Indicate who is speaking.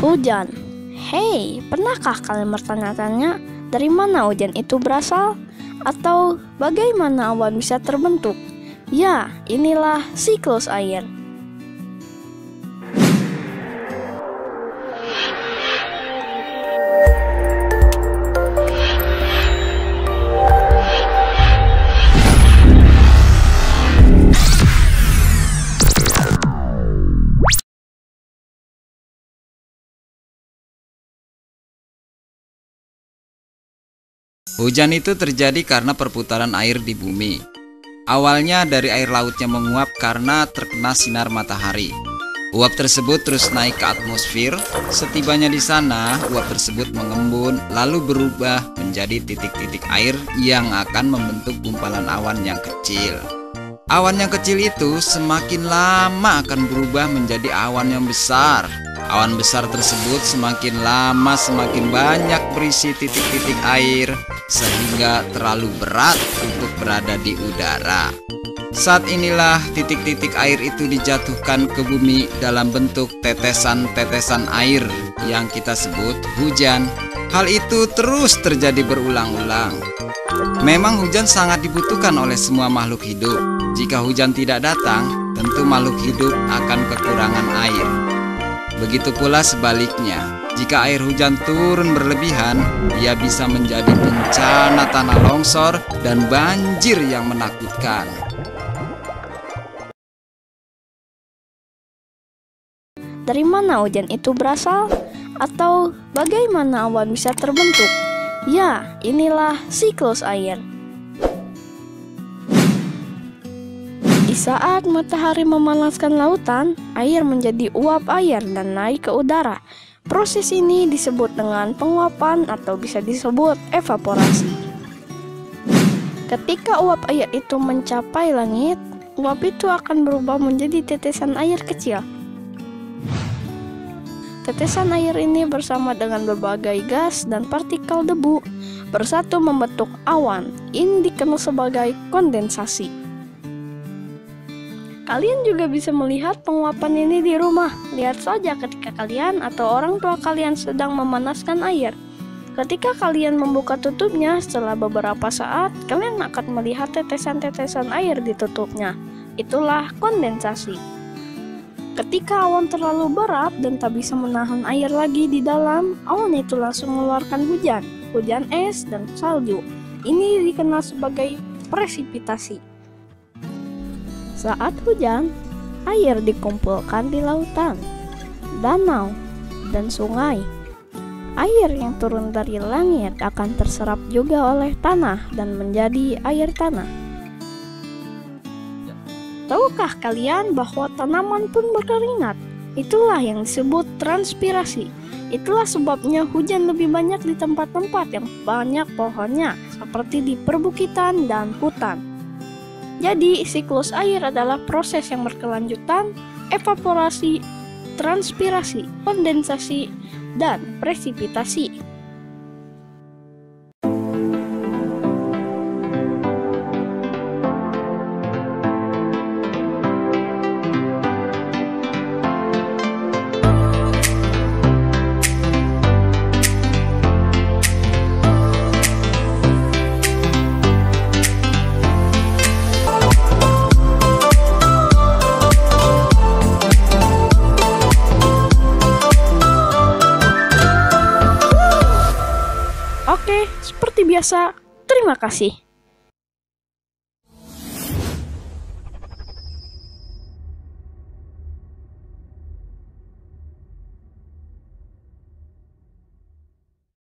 Speaker 1: Hujan. Hei, pernahkah kalian bertanya-tanya dari mana hujan itu berasal? Atau bagaimana awan bisa terbentuk? Ya, inilah siklus air.
Speaker 2: Hujan itu terjadi karena perputaran air di bumi. Awalnya dari air laut yang menguap karena terkena sinar matahari. Uap tersebut terus naik ke atmosfer. Setibanya di sana, uap tersebut mengembun lalu berubah menjadi titik-titik air yang akan membentuk gumpalan awan yang kecil. Awan yang kecil itu semakin lama akan berubah menjadi awan yang besar. Awan besar tersebut semakin lama semakin banyak berisi titik-titik air sehingga terlalu berat untuk berada di udara. Saat inilah titik-titik air itu dijatuhkan ke bumi dalam bentuk tetesan-tetesan air yang kita sebut hujan. Hal itu terus terjadi berulang-ulang. Memang hujan sangat dibutuhkan oleh semua makhluk hidup. Jika hujan tidak datang, tentu makhluk hidup akan kekurangan air. Begitu pula sebaliknya, jika air hujan turun berlebihan, ia bisa menjadi bencana tanah longsor dan banjir yang menakutkan.
Speaker 1: Dari mana hujan itu berasal? Atau bagaimana awan bisa terbentuk? Ya, inilah siklus air. Di saat matahari memanaskan lautan, air menjadi uap air dan naik ke udara. Proses ini disebut dengan penguapan atau bisa disebut evaporasi. Ketika uap air itu mencapai langit, uap itu akan berubah menjadi tetesan air kecil. Tetesan air ini bersama dengan berbagai gas dan partikel debu bersatu membentuk awan. Ini dikenal sebagai kondensasi. Kalian juga bisa melihat penguapan ini di rumah. Lihat saja ketika kalian atau orang tua kalian sedang memanaskan air. Ketika kalian membuka tutupnya, setelah beberapa saat, kalian akan melihat tetesan-tetesan air di tutupnya. Itulah kondensasi. Ketika awan terlalu berat dan tak bisa menahan air lagi di dalam, awan itu langsung mengeluarkan hujan es dan salju. Ini dikenal sebagai presipitasi. Saat hujan, air dikumpulkan di lautan, danau, dan sungai. Air yang turun dari langit akan terserap juga oleh tanah dan menjadi air tanah. Tahukah kalian bahwa tanaman pun berkeringat? Itulah yang disebut transpirasi. Itulah sebabnya hujan lebih banyak di tempat-tempat yang banyak pohonnya, seperti di perbukitan dan hutan. Jadi, siklus air adalah proses yang berkelanjutan, evaporasi, transpirasi, kondensasi, dan presipitasi. Oke, seperti biasa, terima kasih.